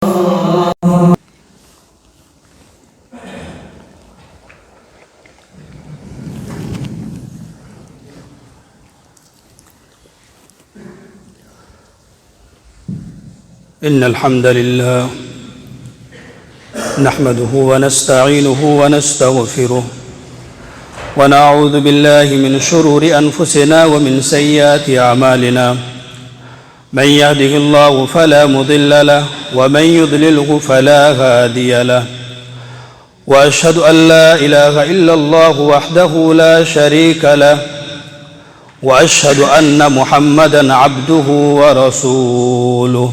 إن الحمد لله نحمده ونستعينه ونستغفره ونعوذ بالله من شرور أنفسنا ومن سيئات أعمالنا من يهده الله فلا مضل له ومن يضلله فلا هادي له وأشهد أن لا إله إلا الله وحده لا شريك له وأشهد أن محمدًا عبده ورسوله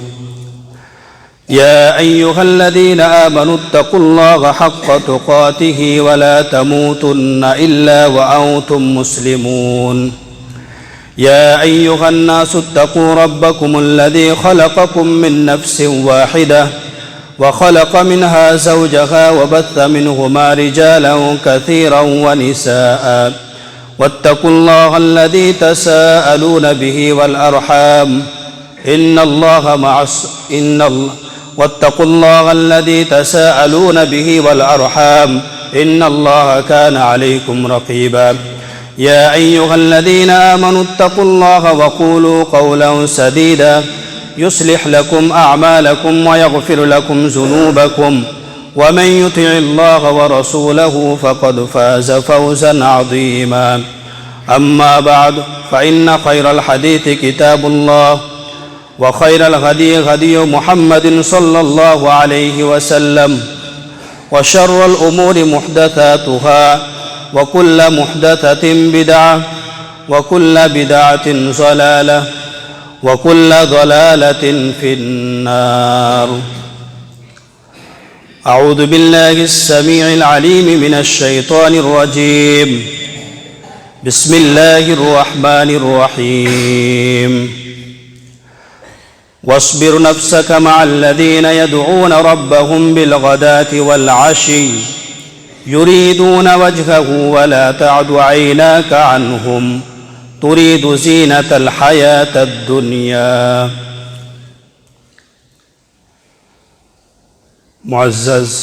يا أيها الذين آمنوا اتقوا الله حق تقاته ولا تموتن إلا وأنتم مسلمون يا أيها الناس اتقوا ربكم الذي خلقكم من نفس واحدة وخلق منها زوجها وبث منهما رجالا كثيرا ونساء واتقوا الله الذي تساءلون به والأرحام واتقوا الله الذي تساءلون به والأرحام إن الله كان عليكم رقيبا يا أيها الذين آمنوا اتقوا الله وقولوا قولا سديدا يصلح لكم أعمالكم ويغفر لكم ذنوبكم ومن يطع الله ورسوله فقد فاز فوزا عظيما أما بعد فإن خير الحديث كتاب الله وخير الهدي هدي محمد صلى الله عليه وسلم وشر الأمور محدثاتها وكل محدثة بدعة وكل بدعة ضلالة وكل ضلالة في النار أعوذ بالله السميع العليم من الشيطان الرجيم بسم الله الرحمن الرحيم واصبر نفسك مع الذين يدعون ربهم بالغداة والعشي يريدون وجهه ولا تعد عيناك عنهم تريد زينة الحياة الدنيا. معزز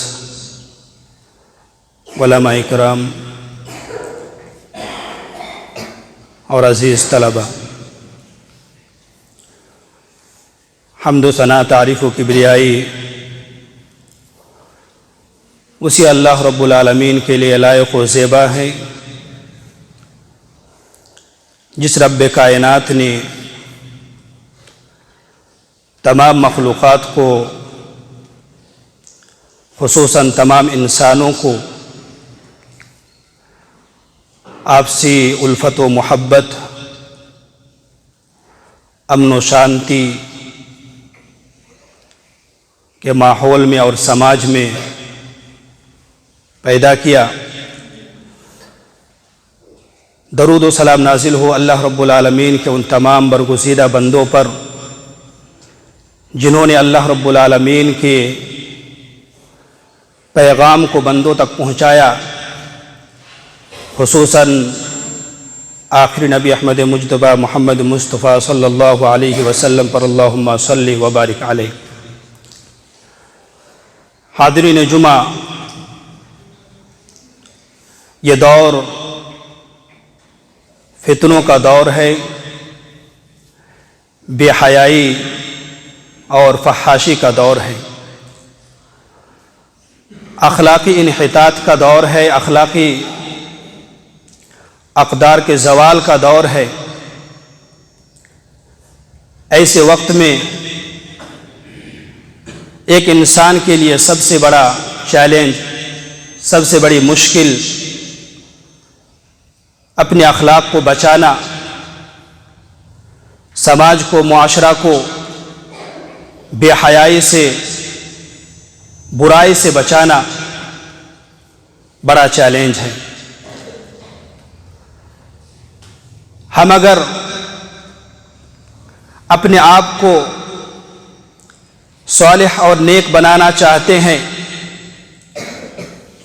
علماء اکرام اور عزیز طلبہ، حمد و ثنا، تعریف و کبریائی اسی اللہ رب العالمین کے لیے لائق و زیبا ہے جس رب کائنات نے تمام مخلوقات کو، خصوصاً تمام انسانوں کو، آپسی الفت و محبت، امن و شانتی کے ماحول میں اور سماج میں پیدا کیا۔ درود و سلام نازل ہو اللہ رب العالمین کے ان تمام برگزیدہ بندوں پر جنہوں نے اللہ رب العالمین کے پیغام کو بندوں تک پہنچایا، خصوصاً آخری نبی احمد مجتبیٰ محمد مصطفیٰ صلی اللہ علیہ وسلم پر اللہم صلی وبارک علیہ۔ حاضرین جمعہ، یہ دور فتنوں کا دور ہے، بے حیائی اور فحاشی کا دور ہے، اخلاقی انحطاط کا دور ہے، اخلاقی اقدار کے زوال کا دور ہے۔ ایسے وقت میں ایک انسان کے لیے سب سے بڑا چیلنج، سب سے بڑی مشکل اپنے اخلاق کو بچانا، سماج کو، معاشرہ کو بے حیائی سے، برائی سے بچانا بڑا چیلنج ہے۔ ہم اگر اپنے آپ کو صالح اور نیک بنانا چاہتے ہیں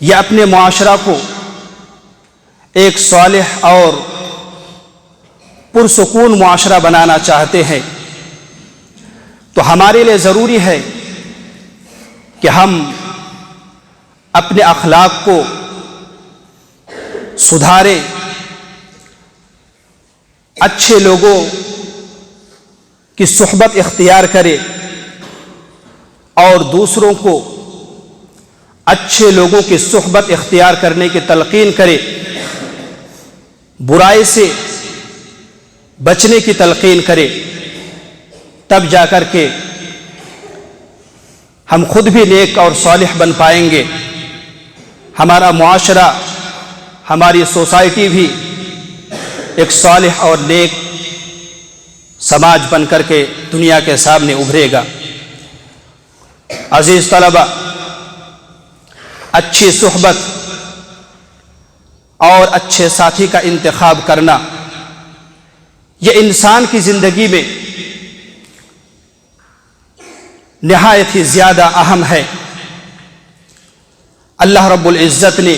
یا اپنے معاشرہ کو ایک صالح اور پرسکون معاشرہ بنانا چاہتے ہیں تو ہمارے لیے ضروری ہے کہ ہم اپنے اخلاق کو سدھاریں، اچھے لوگوں کی صحبت اختیار کرے اور دوسروں کو اچھے لوگوں کی صحبت اختیار کرنے کی تلقین کرے، برائی سے بچنے کی تلقین کرے، تب جا کر کے ہم خود بھی نیک اور صالح بن پائیں گے، ہمارا معاشرہ، ہماری سوسائٹی بھی ایک صالح اور نیک سماج بن کر کے دنیا کے سامنے ابھرے گا۔ عزیز طلبہ، اچھی صحبت اور اچھے ساتھی کا انتخاب کرنا یہ انسان کی زندگی میں نہایت ہی زیادہ اہم ہے۔ اللہ رب العزت نے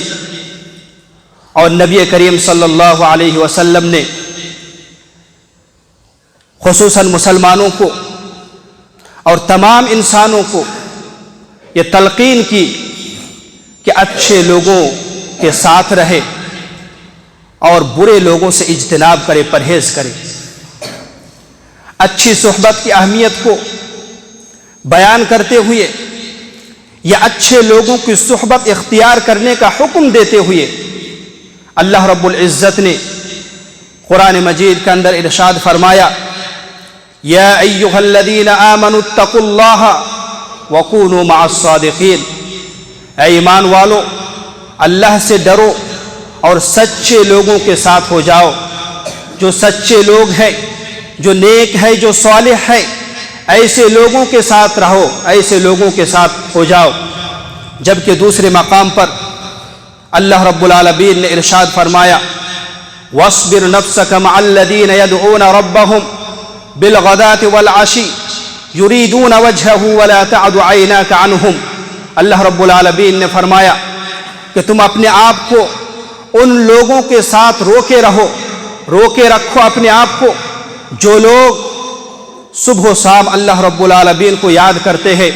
اور نبی کریم صلی اللہ علیہ وسلم نے خصوصاً مسلمانوں کو اور تمام انسانوں کو یہ تلقین کی کہ اچھے لوگوں کے ساتھ رہے اور برے لوگوں سے اجتناب کرے، پرہیز کرے۔ اچھی صحبت کی اہمیت کو بیان کرتے ہوئے یا اچھے لوگوں کی صحبت اختیار کرنے کا حکم دیتے ہوئے اللہ رب العزت نے قرآن مجید کے اندر ارشاد فرمایا، یا ایھا الذین آمنوا اتقوا اللہ وکونوا مع الصادقین، اے ایمان والو اللہ سے ڈرو اور سچے لوگوں کے ساتھ ہو جاؤ۔ جو سچے لوگ ہیں، جو نیک ہے، جو صالح ہے، ایسے لوگوں کے ساتھ رہو، ایسے لوگوں کے ساتھ ہو جاؤ۔ جبکہ دوسرے مقام پر اللہ رب العالمین نے ارشاد فرمایا، وَاصْبِرْ نَفْسَكَ مَعَ الَّذِينَ يَدْعُونَ رَبَّهُمْ بِالْغَدَاةِ وَالْعَشِيِّ يُرِيدُونَ وَجْهَهُ وَلَا تَعْدُ عَيْنَاكَ عَنْهُمْ۔ اللہ رب العالمین نے فرمایا کہ تم اپنے آپ کو ان لوگوں کے ساتھ روکے رہو، روکے رکھو اپنے آپ کو جو لوگ صبح و شام اللہ رب العالمین کو یاد کرتے ہیں،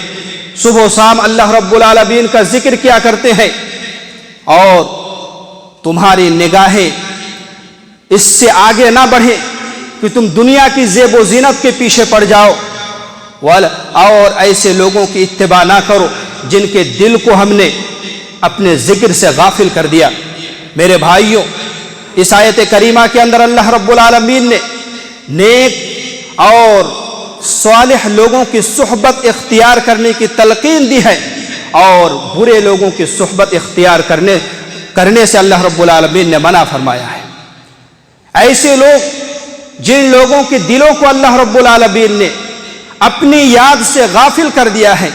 صبح و شام اللہ رب العالمین کا ذکر کیا کرتے ہیں، اور تمہاری نگاہیں اس سے آگے نہ بڑھیں کہ تم دنیا کی زیب و زینت کے پیچھے پڑ جاؤ، اور ایسے لوگوں کی اتباع نہ کرو جن کے دل کو ہم نے اپنے ذکر سے غافل کر دیا۔ میرے بھائیوں، اس آیت کریمہ کے اندر اللہ رب العالمین نے نیک اور صالح لوگوں کی صحبت اختیار کرنے کی تلقین دی ہے، اور برے لوگوں کی صحبت اختیار کرنے سے اللہ رب العالمین نے منع فرمایا ہے۔ ایسے لوگ جن لوگوں کے دلوں کو اللہ رب العالمین نے اپنی یاد سے غافل کر دیا ہے،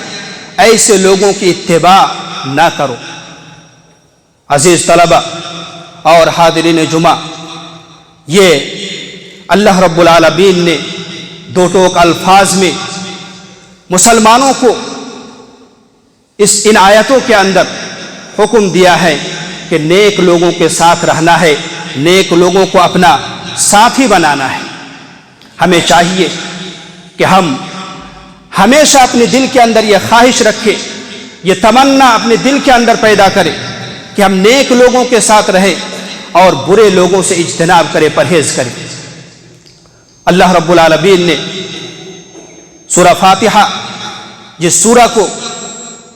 ایسے لوگوں کی اتباع نہ کرو۔ عزیز طلبہ اور حاضرین جمعہ، یہ اللہ رب العالمین نے دو ٹوک الفاظ میں مسلمانوں کو ان آیتوں کے اندر حکم دیا ہے کہ نیک لوگوں کے ساتھ رہنا ہے، نیک لوگوں کو اپنا ساتھی بنانا ہے۔ ہمیں چاہیے کہ ہم ہمیشہ اپنے دل کے اندر یہ خواہش رکھیں، یہ تمنا اپنے دل کے اندر پیدا کریں کہ ہم نیک لوگوں کے ساتھ رہیں اور برے لوگوں سے اجتناب کریں، پرہیز کریں۔ اللہ رب العالمین نے سورہ فاتحہ، جس سورہ کو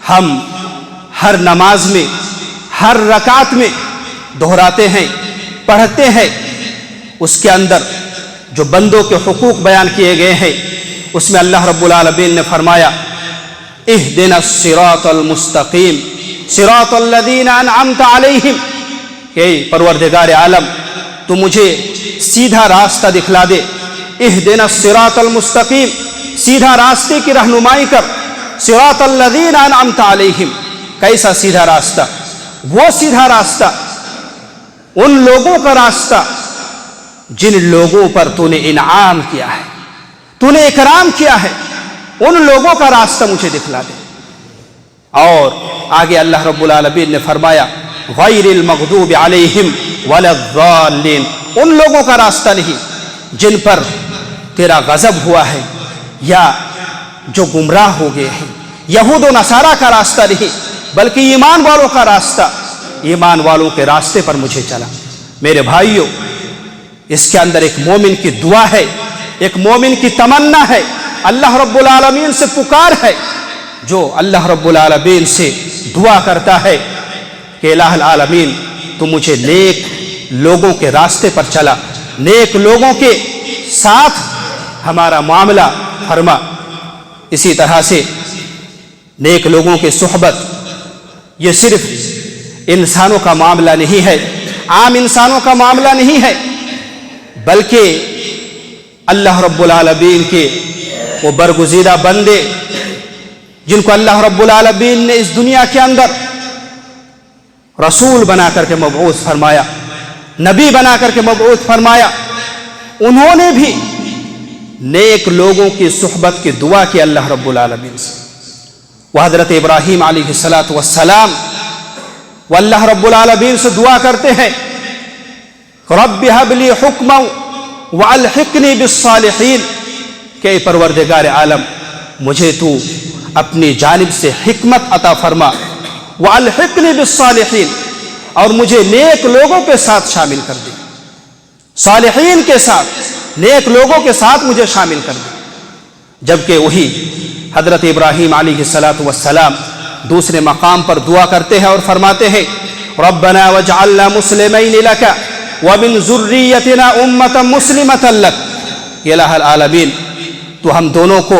ہم ہر نماز میں، ہر رکعت میں دہراتے ہیں، پڑھتے ہیں، اس کے اندر جو بندوں کے حقوق بیان کیے گئے ہیں، اس میں اللہ رب العالمین نے فرمایا، اہدنا الصراط المستقیم صراط الذین انعمت علیہم، کہ پروردگار عالم تو مجھے سیدھا راستہ دکھلا دے، اہدنا الصراط المستقیم، سیدھا راستے کی رہنمائی کر، صراط الذین انعمت علیہم، کیسا سیدھا راستہ؟ وہ سیدھا راستہ، ان لوگوں کا راستہ جن لوگوں پر تو نے انعام کیا ہے، تو نے اکرام کیا ہے، ان لوگوں کا راستہ مجھے دکھلا دے۔ اور آگے اللہ رب العالمین نے فرمایا، غیر المغضوب علیہم ولا الضالین، ان لوگوں کا راستہ نہیں جن پر تیرا غضب ہوا ہے یا جو گمراہ ہو گئے ہیں، یہود و نصارہ کا راستہ نہیں بلکہ ایمان والوں کا راستہ، ایمان والوں کے راستے پر مجھے چلا۔ میرے بھائیوں، اس کے اندر ایک مومن کی دعا ہے، ایک مومن کی تمنا ہے، اللہ رب العالمین سے پکار ہے۔ جو اللہ رب العالمین سے دعا کرتا ہے کہ الہ العالمین تو مجھے نیک لوگوں کے راستے پر چلا، نیک لوگوں کے ساتھ ہمارا معاملہ فرما۔ اسی طرح سے نیک لوگوں کی صحبت یہ صرف انسانوں کا معاملہ نہیں ہے، عام انسانوں کا معاملہ نہیں ہے، بلکہ اللہ رب العالمین کے وہ برگزیدہ بندے جن کو اللہ رب العالمین نے اس دنیا کے اندر رسول بنا کر کے مبعوث فرمایا، نبی بنا کر کے مبعوث فرمایا، انہوں نے بھی نیک لوگوں کی صحبت کی دعا کی اللہ رب العالمین سے۔ وہ حضرت ابراہیم علیہ السلام وہ اللہ رب العالمین سے دعا کرتے ہیں، رب هب لی حکما والحقنی بالصالحین، کہ پروردگار عالم مجھے تو اپنی جانب سے حکمت عطا فرما، والحقنی بالصالحین، اور مجھے نیک لوگوں کے ساتھ شامل کر دے، صالحین کے ساتھ، نیک لوگوں کے ساتھ مجھے شامل کر دے۔ جبکہ وہی حضرت ابراہیم علیہ السلام دوسرے مقام پر دعا کرتے ہیں اور فرماتے ہیں، ربنا واجعلنا مسلمین لک ومن ذریتنا امۃ مسلمۃ لک، الہ العالمین تو ہم دونوں کو،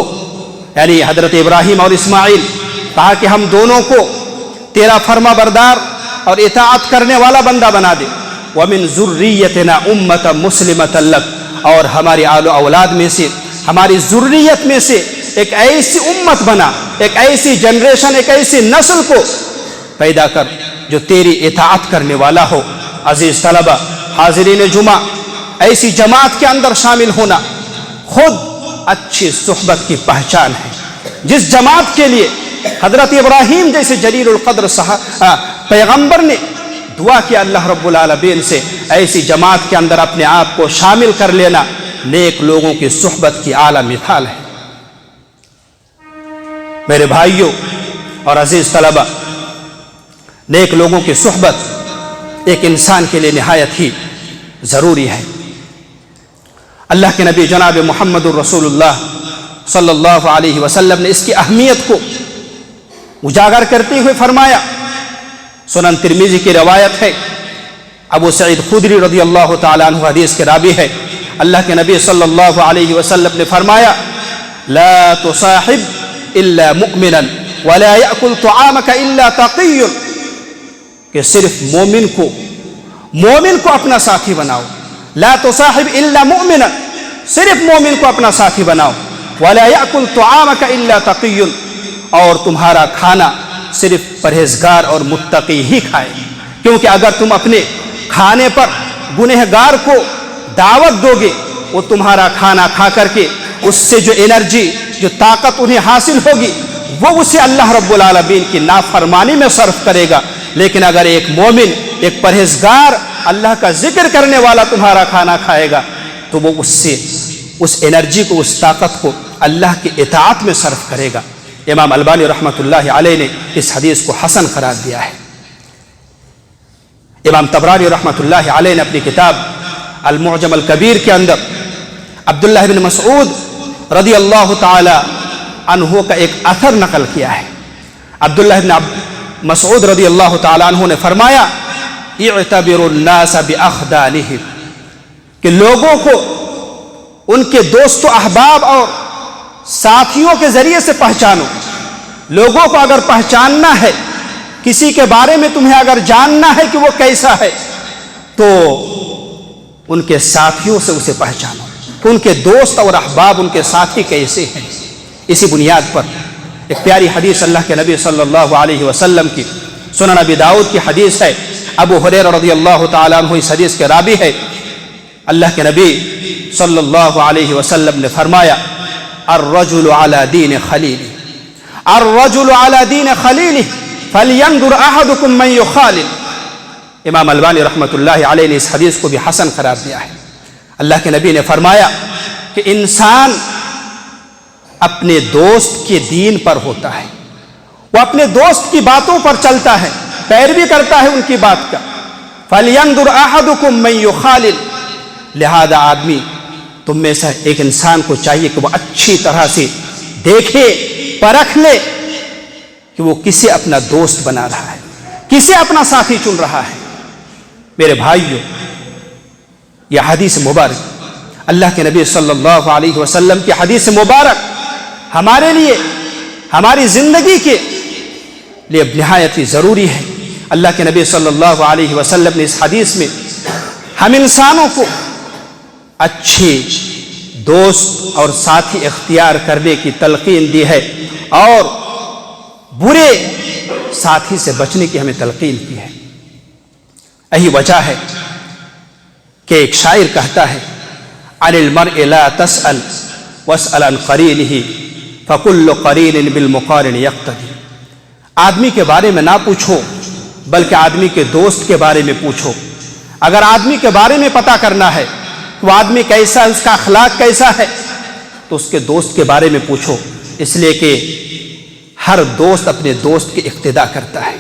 یعنی حضرت ابراہیم اور اسماعیل، کہا کہ ہم دونوں کو تیرا فرما بردار اور اطاعت کرنے والا بندہ بنا دے، ومن ذریتنا امۃ مسلمۃ لک، اور ہماری آل و اولاد میں سے، ہماری ذریت میں سے ایک ایسی امت بنا، ایک ایسی جنریشن، ایک ایسی نسل کو پیدا کر جو تیری اطاعت کرنے والا ہو۔ عزیز طلبہ، حاضرین جمعہ، ایسی جماعت کے اندر شامل ہونا خود اچھی صحبت کی پہچان ہے، جس جماعت کے لیے حضرت ابراہیم جیسے جلیل القدر پیغمبر نے دعا کیا اللہ رب العالمین سے، ایسی جماعت کے اندر اپنے آپ کو شامل کر لینا نیک لوگوں کی صحبت کی اعلیٰ مثال ہے۔ میرے بھائیوں اور عزیز طلبہ، نیک لوگوں کی صحبت ایک انسان کے لیے نہایت ہی ضروری ہے۔ اللہ کے نبی جناب محمد الرسول اللہ صلی اللہ علیہ وسلم نے اس کی اہمیت کو اجاگر کرتے ہوئے فرمایا۔ سنن ترمذی کی روایت ہے، ابو سعید خدری رضی اللہ تعالیٰ عنہ حدیث کے راوی ہے، اللہ کے نبی صلی اللہ علیہ وسلم نے فرمایا، لا تصاحب الا مؤمنا ولا يأكل طعامك الا تقي، کہ صرف مومن کو اپنا ساتھی بناؤ، لا تصاحب الا مؤمنا، صرف مومن کو اپنا ساتھی بناؤ، ولا يأكل طعامك الا تقي، اور تمہارا کھانا صرف پرہیزگار اور متقی ہی کھائے، کیونکہ اگر تم اپنے کھانے پر گنہگار کو دعوت دو گے، وہ تمہارا کھانا کھا کر کے اس سے جو انرجی، جو طاقت انہیں حاصل ہوگی، وہ اسے اللہ رب العالمین کی نافرمانی میں صرف کرے گا۔ لیکن اگر ایک مومن، ایک پرہیزگار، اللہ کا ذکر کرنے والا تمہارا کھانا کھائے گا تو وہ اس انرجی کو، اس طاقت کو اللہ کی اطاعت میں صرف کرے گا۔ امام البانی رحمۃ اللہ علیہ نے اس حدیث کو حسن قرار دیا ہے۔ امام طبرانی رحمۃ اللہ علیہ نے اپنی کتاب المعجم الکبیر کے اندر عبداللہ بن مسعود رضی اللہ تعالی عنہ کا ایک اثر نقل کیا ہے۔ عبداللہ بن مسعود رضی اللہ تعالی عنہ نے فرمایا، اعتبروا الناس باخدانہم، کہ لوگوں کو ان کے دوست و احباب اور ساتھیوں کے ذریعے سے پہچانو۔ لوگوں کو اگر پہچاننا ہے، کسی کے بارے میں تمہیں اگر جاننا ہے کہ وہ کیسا ہے، تو ان کے ساتھیوں سے اسے پہچانو کہ ان کے دوست اور احباب، ان کے ساتھی کیسے ہیں۔ اسی بنیاد پر ایک پیاری حدیث اللہ کے نبی صلی اللہ علیہ وسلم کی سنن ابی داؤد کی حدیث ہے، ابو ہریرہ رضی اللہ تعالیٰ عنہ اس حدیث کے راوی ہے۔ اللہ کے نبی صلی اللہ علیہ وسلم نے فرمایا، الرجل على دین خلیلہ، الرجل على دین خلیلہ فلینظر احدکم من یخالل۔ امام البانی رحمۃ اللہ علیہ نے اس حدیث کو بھی حسن قرار دیا ہے۔ اللہ کے نبی نے فرمایا کہ انسان اپنے دوست کے دین پر ہوتا ہے، وہ اپنے دوست کی باتوں پر چلتا ہے، پیروی کرتا ہے ان کی بات کا۔ فَلْيَنْظُرْ أَحَدُكُمْ مَنْ يُخَالِلْ، لہذا آدمی تم میں سے ایک انسان کو چاہیے کہ وہ اچھی طرح سے دیکھے، پرکھ لے کہ وہ کسے اپنا دوست بنا رہا ہے، کسے اپنا ساتھی چن رہا ہے۔ میرے بھائیو، یہ حدیث مبارک اللہ کے نبی صلی اللہ علیہ وسلم کی حدیث مبارک ہمارے لیے، ہماری زندگی کے لیے نہایت ہی ضروری ہے۔ اللہ کے نبی صلی اللہ علیہ وسلم نے اس حدیث میں ہم انسانوں کو اچھے دوست اور ساتھی اختیار کرنے کی تلقین دی ہے، اور برے ساتھی سے بچنے کی ہمیں تلقین کی ہے۔ یہی وجہ ہے کہ ایک شاعر کہتا ہے، عن المرء لا تسأل واسأل عن قرینہ فکل قرین بالمقارن یقتدی، آدمی کے بارے میں نہ پوچھو بلکہ آدمی کے دوست کے بارے میں پوچھو۔ اگر آدمی کے بارے میں پتہ کرنا ہے کہ وہ آدمی کیسا ہے، اس کا اخلاق کیسا ہے، تو اس کے دوست کے بارے میں پوچھو، اس لیے کہ ہر دوست اپنے دوست کی اقتدا کرتا ہے۔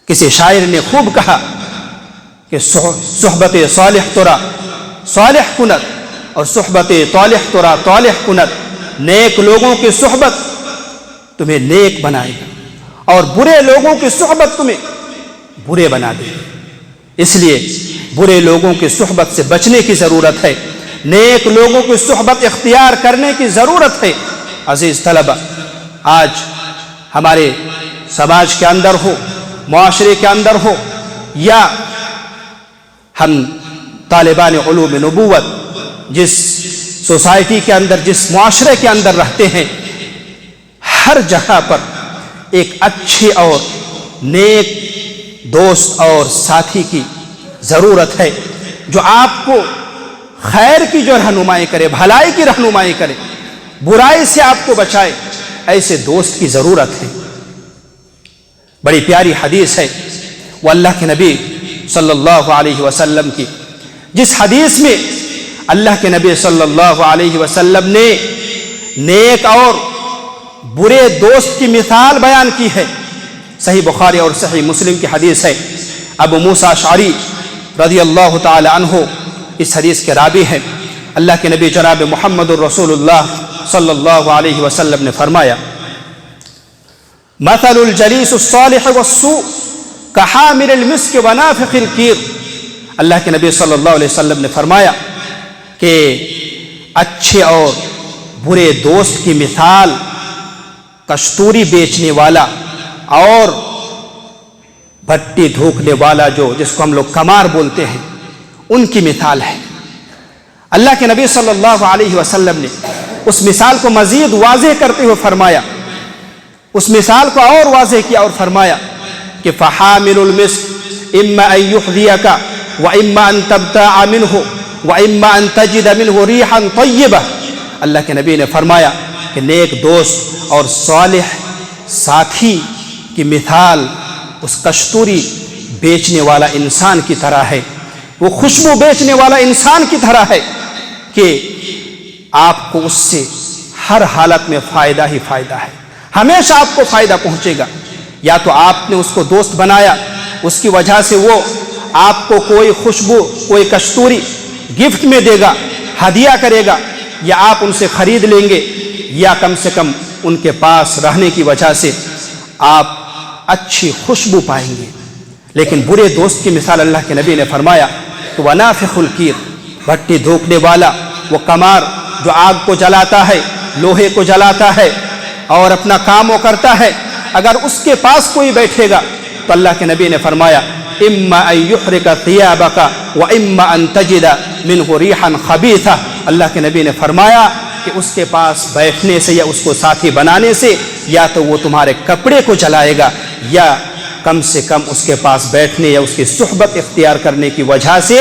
کسی شاعر نے خوب کہا کہ صحبت صالح ترا صالح کنت اور صحبت طالح ترا طالح کنت، نیک لوگوں کی صحبت تمہیں نیک بنائے گا اور برے لوگوں کی صحبت تمہیں برے بنا دے گا۔ اس لیے برے لوگوں کی صحبت سے بچنے کی ضرورت ہے، نیک لوگوں کی صحبت اختیار کرنے کی ضرورت ہے۔ عزیز طلبہ، آج ہمارے سماج کے اندر ہو، معاشرے کے اندر ہو، یا ہم طالبان علوم نبوت جس سوسائٹی کے اندر، جس معاشرے کے اندر رہتے ہیں، ہر جگہ پر ایک اچھے اور نیک دوست اور ساتھی کی ضرورت ہے، جو آپ کو خیر کی جو رہنمائی کرے، بھلائی کی رہنمائی کرے، برائی سے آپ کو بچائے، ایسے دوست کی ضرورت ہے۔ بڑی پیاری حدیث ہے وہ اللہ کے نبی صلی اللہ علیہ وسلم کی، جس حدیث میں اللہ کے نبی صلی اللہ علیہ وسلم نے نیک اور برے دوست کی مثال بیان کی ہے۔ صحیح بخاری اور صحیح مسلم کی حدیث ہے۔ ابو موسیٰ اشعری رضی اللہ تعالی عنہ اس حدیث کے راوی ہیں۔ اللہ کے نبی جناب محمد الرسول اللہ صلی اللہ علیہ وسلم نے فرمایا، مثل الجلیس الصالح والسوء کحامل المسک ونافخ الکیر، اللہ کے نبی صلی اللہ علیہ وسلم نے فرمایا کہ اچھے اور برے دوست کی مثال کستوری بیچنے والا اور بھٹی دھوکنے والا، جس کو ہم لوگ کمار بولتے ہیں، ان کی مثال ہے۔ اللہ کے نبی صلی اللہ علیہ وسلم نے اس مثال کو مزید واضح کرتے ہوئے فرمایا، اس مثال کو اور واضح کیا اور فرمایا کہ فحامل المسک اما ان یحذیک واما ان تبتاع منہ واما ان تجد منہ ریحا طیبہ، اللہ کے نبی نے فرمایا کہ نیک دوست اور صالح ساتھی کی مثال اس کستوری بیچنے والا انسان کی طرح ہے، وہ خوشبو بیچنے والا انسان کی طرح ہے کہ آپ کو اس سے ہر حالت میں فائدہ ہی فائدہ ہے، ہمیشہ آپ کو فائدہ پہنچے گا۔ یا تو آپ نے اس کو دوست بنایا، اس کی وجہ سے وہ آپ کو کوئی خوشبو، کوئی کستوری گفٹ میں دے گا، ہدیہ کرے گا، یا آپ ان سے خرید لیں گے، یا کم سے کم ان کے پاس رہنے کی وجہ سے آپ اچھی خوشبو پائیں گے۔ لیکن برے دوست کی مثال اللہ کے نبی نے فرمایا کہ وَنَافِخُ الْكِيرُ، بھٹی دھوکنے والا، وہ کمار جو آگ کو جلاتا ہے، لوہے کو جلاتا ہے اور اپنا کام وہ کرتا ہے، اگر اس کے پاس کوئی بیٹھے گا تو اللہ کے نبی نے فرمایا اما ان یحرق ثیابک واما ان تجد منہ ریحا خبیثہ، اللہ کے نبی نے فرمایا کہ اس کے پاس بیٹھنے سے یا اس کو ساتھی بنانے سے یا تو وہ تمہارے کپڑے کو جلائے گا، یا کم سے کم اس کے پاس بیٹھنے یا اس کی صحبت اختیار کرنے کی وجہ سے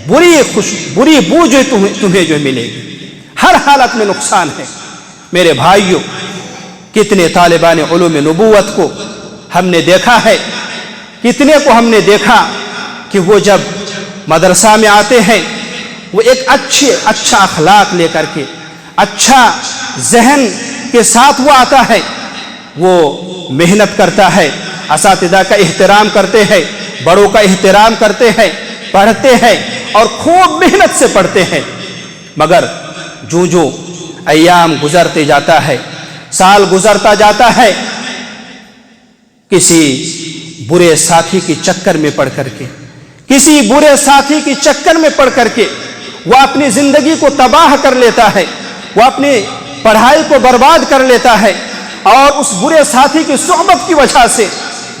بری بو جو تمہیں جو ملے گی، ہر حالت میں نقصان ہے۔ میرے بھائیوں، کتنے طالبان علوم نبوت کو ہم نے دیکھا ہے، کتنے کو ہم نے دیکھا کہ وہ جب مدرسہ میں آتے ہیں، وہ ایک اچھا اخلاق لے کر کے، اچھا ذہن کے ساتھ وہ آتا ہے، وہ محنت کرتا ہے، اساتذہ کا احترام کرتے ہیں، بڑوں کا احترام کرتے ہیں، پڑھتے ہیں اور خوب محنت سے پڑھتے ہیں، مگر جو ایام گزرتے جاتا ہے، سال گزرتا جاتا ہے، کسی برے ساتھی کی چکر میں پڑ کر کے، کسی برے ساتھی کی چکر میں پڑ کر کے وہ اپنی زندگی کو تباہ کر لیتا ہے، وہ اپنی پڑھائی کو برباد کر لیتا ہے، اور اس برے ساتھی کی صحبت کی وجہ سے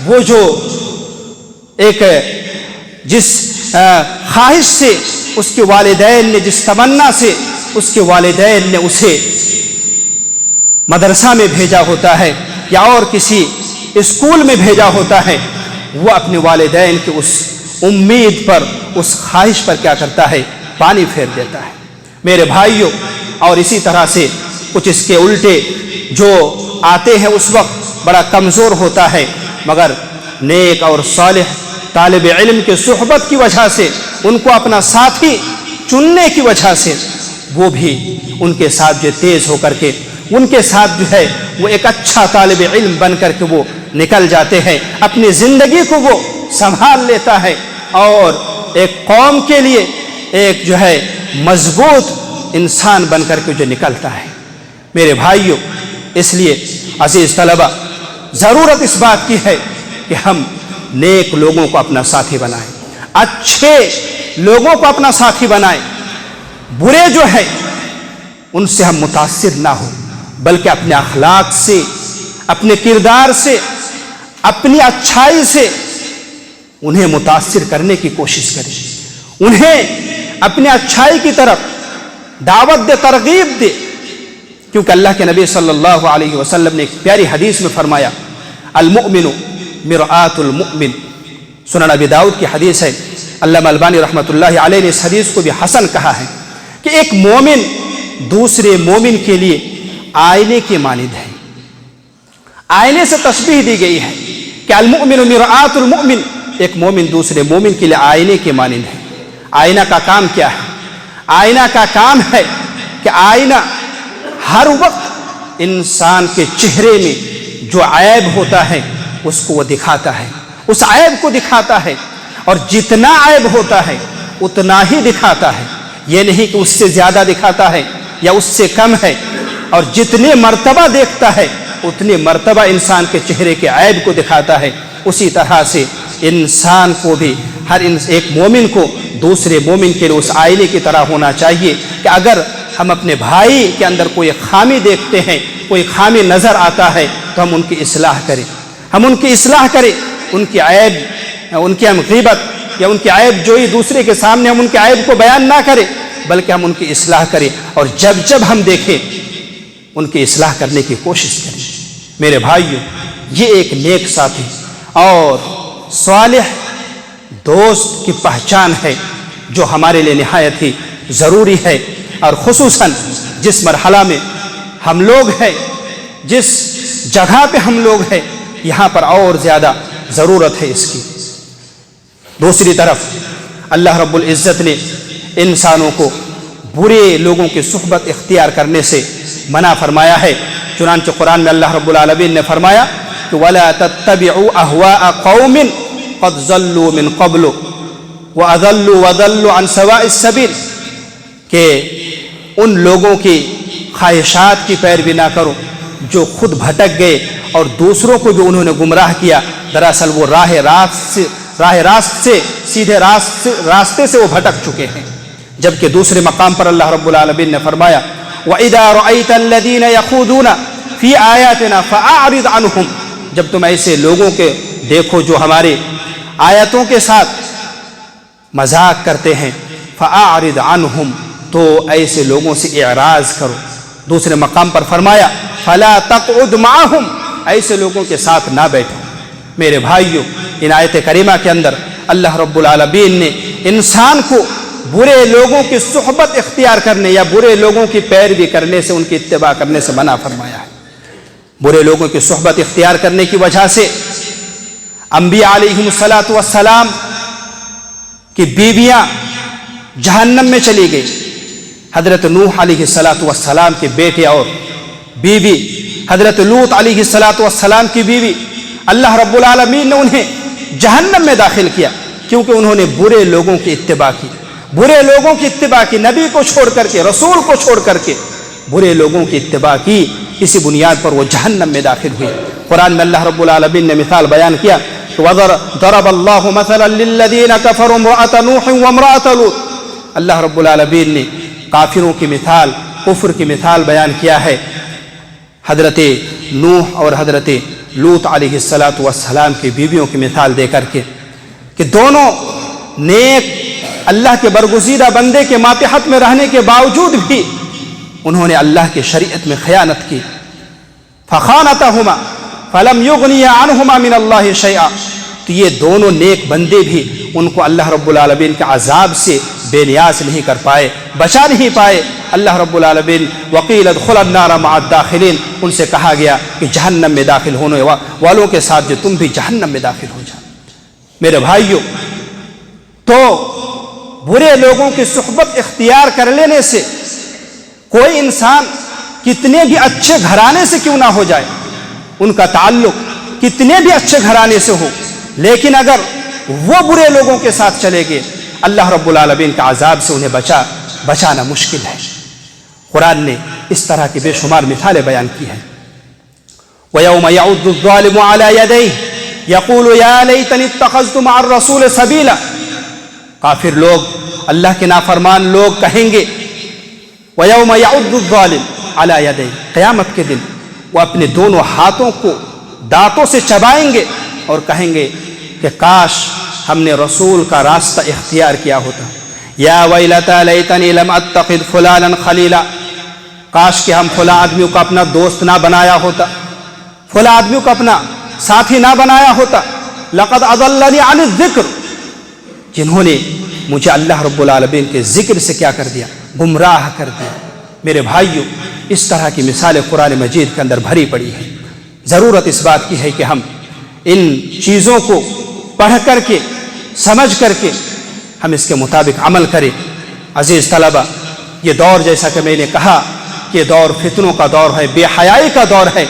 وہ جو ایک جس خواہش سے اس کے والدین نے، جس تمنا سے اس کے والدین نے اسے مدرسہ میں بھیجا ہوتا ہے یا اور کسی اسکول میں بھیجا ہوتا ہے، وہ اپنے والدین کی اس امید پر، اس خواہش پر کیا کرتا ہے؟ پانی پھیر دیتا ہے میرے بھائیوں۔ اور اسی طرح سے کچھ اس کے الٹے جو آتے ہیں اس وقت بڑا کمزور ہوتا ہے، مگر نیک اور صالح طالب علم کے صحبت کی وجہ سے، ان کو اپنا ساتھی چننے کی وجہ سے، وہ بھی ان کے ساتھ جو تیز ہو کر کے ان کے ساتھ جو ہے وہ ایک اچھا طالب علم بن کر کے وہ نکل جاتے ہیں، اپنی زندگی کو وہ سنبھال لیتا ہے اور ایک قوم کے لیے ایک جو ہے مضبوط انسان بن کر کے جو نکلتا ہے میرے بھائیوں۔ اس لیے عزیز طلبہ، ضرورت اس بات کی ہے کہ ہم نیک لوگوں کو اپنا ساتھی بنائیں، اچھے لوگوں کو اپنا ساتھی بنائیں، برے جو ہیں ان سے ہم متاثر نہ ہوں، بلکہ اپنے اخلاق سے، اپنے کردار سے، اپنی اچھائی سے انہیں متاثر کرنے کی کوشش کریں، انہیں اپنے اچھائی کی طرف دعوت دے، ترغیب دے، کیونکہ اللہ کے نبی صلی اللہ علیہ وسلم نے ایک پیاری حدیث میں فرمایا، المؤمن مرآۃ المؤمن، سنن ابی داؤد کی حدیث ہے، علامہ البانی رحمۃ اللہ علیہ نے اس حدیث کو بھی حسن کہا ہے کہ ایک مومن دوسرے مومن کے لیے آئینے کے مانند ہے۔ آئینے سے تشبیہ دی گئی ہے کہ المؤمن مرآۃ المؤمن، ایک مومن دوسرے مومن کے لیے آئینے کے مانند ہے۔ آئینہ کا کام کیا ہے؟ آئینہ کا کام ہے کہ آئینہ ہر وقت انسان کے چہرے میں جو عیب ہوتا ہے اس کو وہ دکھاتا ہے، اس عیب کو دکھاتا ہے، اور جتنا عیب ہوتا ہے اتنا ہی دکھاتا ہے، یہ نہیں کہ اس سے زیادہ دکھاتا ہے یا اس سے کم ہے، اور جتنے مرتبہ دیکھتا ہے اتنے مرتبہ انسان کے چہرے کے عیب کو دکھاتا ہے۔ اسی طرح سے انسان کو بھی، ہر ایک مومن کو دوسرے مومن کے لیے اس آئینے کی طرح ہونا چاہیے کہ اگر ہم اپنے بھائی کے اندر کوئی خامی دیکھتے ہیں، کوئی خامی نظر آتا ہے تو ہم ان کی اصلاح کریں، ہم ان کی اصلاح کریں، ان کی عیب، ان کی ہم غیبت یا ان کی عیب جوئی دوسرے کے سامنے ہم ان کے عیب کو بیان نہ کریں، بلکہ ہم ان کی اصلاح کریں، اور جب ہم دیکھیں ان کی اصلاح کرنے کی کوشش کریں۔ میرے بھائیوں، یہ ایک نیک ساتھی اور صالح دوست کی پہچان ہے جو ہمارے لیے نہایت ہی ضروری ہے، اور خصوصاً جس مرحلہ میں ہم لوگ ہیں، جس جگہ پہ ہم لوگ ہیں، یہاں پر اور زیادہ ضرورت ہے اس کی۔ دوسری طرف اللہ رب العزت نے انسانوں کو برے لوگوں کی صحبت اختیار کرنے سے منع فرمایا ہے، چنانچہ قرآن میں اللہ رب العالمین نے فرمایا کہ وَلَا تَتَّبِعُوا أَهْوَاءَ قَوْمٍ قَدْ ضَلُّوا مِنْ قَبْلُ وَأَضَلُّوا وَضَلُّوا عَنْ سَوَاءِ السَّبِيلِ، کہ ان لوگوں کی خواہشات کی پیروی نہ کرو جو خود بھٹک گئے اور دوسروں کو بھی انہوں نے گمراہ کیا، دراصل وہ راہ راست سے سیدھے راستے سے وہ بھٹک چکے ہیں۔ جبکہ دوسرے مقام پر اللہ رب العالمین نے فرمایا وَإِذَا رَأَيْتَ الَّذِينَ يَخُوضُونَ فِي آيَاتِنَا فَأَعْرِضْ عَنْهُمْ، جب تم ایسے لوگوں کے دیکھو جو ہمارے آیتوں کے ساتھ مذاق کرتے ہیں، فَأَعْرِضْ عَنْهُمْ، تو ایسے لوگوں سے اعراض کرو۔ دوسرے مقام پر فرمایا فَلَا تَقْعُدْ مَعَهُمْ، ایسے لوگوں کے ساتھ نہ بیٹھو۔ میرے بھائیوں، ان آیت کریمہ کے اندر اللہ رب العالمین نے انسان کو برے لوگوں کی صحبت اختیار کرنے یا برے لوگوں کی پیروی کرنے سے، ان کی اتباع کرنے سے منع فرمایا ہے۔ برے لوگوں کی صحبت اختیار کرنے کی وجہ سے انبیاء علیہم السلام کی بیویاں جہنم میں چلی گئی۔ حضرت نوح علیہ السلام کے بیٹے اور بیوی حضرت لوط علیہ السلام کی بیوی، اللہ رب العالمین نے انہیں جہنم میں داخل کیا کیونکہ انہوں نے برے لوگوں کی اتباع کی، برے لوگوں کی اتباع کی، نبی کو چھوڑ کر کے، رسول کو چھوڑ کر کے برے لوگوں کی اتباع کی، اسی بنیاد پر وہ جہنم میں داخل ہوئے۔ قرآن میں اللہ رب العالمین نے مثال بیان کیا، ضرب اللہ مثلا للذین کفروا امرأة نوح وامرأة لوط، اللہ رب العالمین نے کافروں کی مثال، کفر کی مثال بیان کیا ہے حضرت نوح اور حضرت لوط علیہ السلام کی بیویوں کی مثال دے کر کے، کہ دونوں نیک اللہ کے برگزیدہ بندے کے ماتحت میں رہنے کے باوجود بھی انہوں نے اللہ کی شریعت میں خیانت کی۔ فخانتہما فلم یغنی عنہما من اللہ شیئا، تو یہ دونوں نیک بندے بھی ان کو اللہ رب العالمین کے عذاب سے بے نیاز نہیں کر پائے، بچا نہیں پائے۔ اللہ رب العالمین وقیل ادخلوا النار مع الداخلین، ان سے کہا گیا کہ جہنم میں داخل ہونے والوں کے ساتھ جو تم بھی جہنم میں داخل ہو جاؤ۔ میرے بھائیوں، تو برے لوگوں کی صحبت اختیار کر لینے سے کوئی انسان کتنے بھی اچھے گھرانے سے کیوں نہ ہو جائے، ان کا تعلق کتنے بھی اچھے گھرانے سے ہو، لیکن اگر وہ برے لوگوں کے ساتھ چلے گئے، اللہ رب العالمین کا عذاب سے انہیں بچانا مشکل ہے۔ قرآن نے اس طرح کی بے شمار مثالیں بیان کی ہیں۔ وَيَوْمَ يَعُضُّ الظَّالِمُ عَلَى يَدَيْهِ يَقُولُ يَا لَيْتَنِي اتَّخَذْتُ مَعَ الرَّسُولِ سَبِيلًا، کافر لوگ، اللہ کے نافرمان لوگ کہیں گے وَيَوْمَ يَعُضُّ الظَّالِمُ عَلَى يَدَيْهِ، قیامت کے دن وہ اپنے دونوں ہاتھوں کو دانتوں سے چبائیں گے اور کہیں گے کہ کاش ہم نے رسول کا راستہ اختیار کیا ہوتا، یا ویلتا لیتنی لم اتخذ فلانا خلیلا، کاش کہ ہم فلاں آدمیوں کو اپنا دوست نہ بنایا ہوتا، فلاں آدمیوں کو اپنا ساتھی نہ بنایا ہوتا، لقد اضلنی عن الذکر، جنہوں نے مجھے اللہ رب العالمین کے ذکر سے کیا کر دیا، گمراہ کر دیا۔ میرے بھائیوں، اس طرح کی مثالیں قرآن مجید کے اندر بھری پڑی ہیں۔ ضرورت اس بات کی ہے کہ ہم ان چیزوں کو پڑھ کر کے، سمجھ کر کے ہم اس کے مطابق عمل کریں۔ عزیز طلبہ، یہ دور جیسا کہ میں نے کہا کہ یہ دور فتنوں کا دور ہے، بے حیائی کا دور ہے۔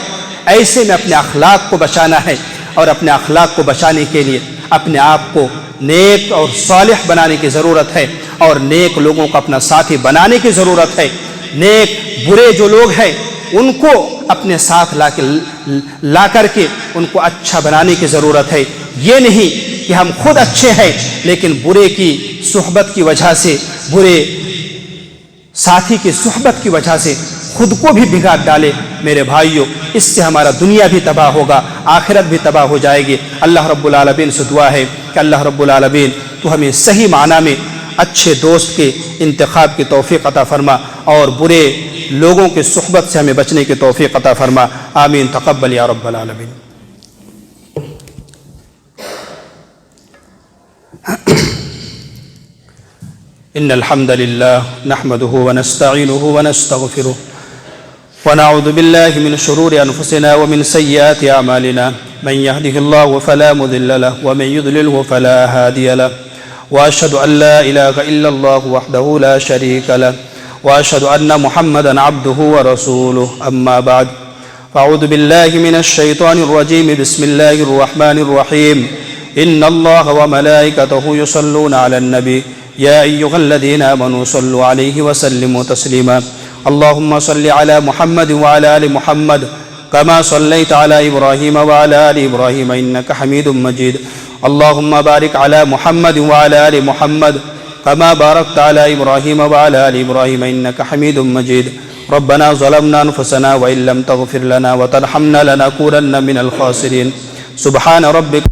ایسے میں اپنے اخلاق کو بچانا ہے، اور اپنے اخلاق کو بچانے کے لیے اپنے آپ کو نیک اور صالح بنانے کی ضرورت ہے، اور نیک لوگوں کو اپنا ساتھی بنانے کی ضرورت ہے۔ نیک برے جو لوگ ہیں ان کو اپنے ساتھ لا کر کے ان کو اچھا بنانے کی ضرورت ہے۔ یہ نہیں کہ ہم خود اچھے ہیں لیکن برے کی صحبت کی وجہ سے، برے ساتھی کی صحبت کی وجہ سے خود کو بھی بگاڑ ڈالے۔ میرے بھائیوں، اس سے ہمارا دنیا بھی تباہ ہوگا، آخرت بھی تباہ ہو جائے گی۔ اللہ رب العالمین سے دعا ہے کہ اللہ رب العالمین تو ہمیں صحیح معنی میں اچھے دوست کے انتخاب کی توفیق عطا فرما، اور برے لوگوں کی صحبت سے ہمیں بچنے کی توفیق عطا فرما۔ آمین، تقبل یا رب العالمین۔ ان الحمد للہ نحمده ونستعینه ونستغفره ونعوذ باللہ من شرور انفسنا ومن سیئات اعمالنا، من يهده الله فلا مضل له ومن يضلله فلا هادي له، واشهد ان لا اله الا الله وحده لا شريك له، واشهد ان محمدا عبده ورسوله، اما بعد، فاعوذ باللہ من الشیطان الرجیم، بسم اللہ الرحمن الرحیم، ان اللہ وملائکته یصلون علی النبی، یا ایہا الذین آمنوا صلوا علیہ وسلموا تسلیما، اللہم صل علی محمد وعلی آل محمد کما صلیت علی ابراہیم وعلی آل ابراہیم انک حمید مجید، اللہم بارک علی محمد وعلی آل محمد کما بارکت علی ابراہیم وعلی آل ابراہیم انک حمید مجید، ربنا ظلمنا انفسنا وان لم تغفر لنا وترحمنا لنکونن من الخاسرین، سبحان ربک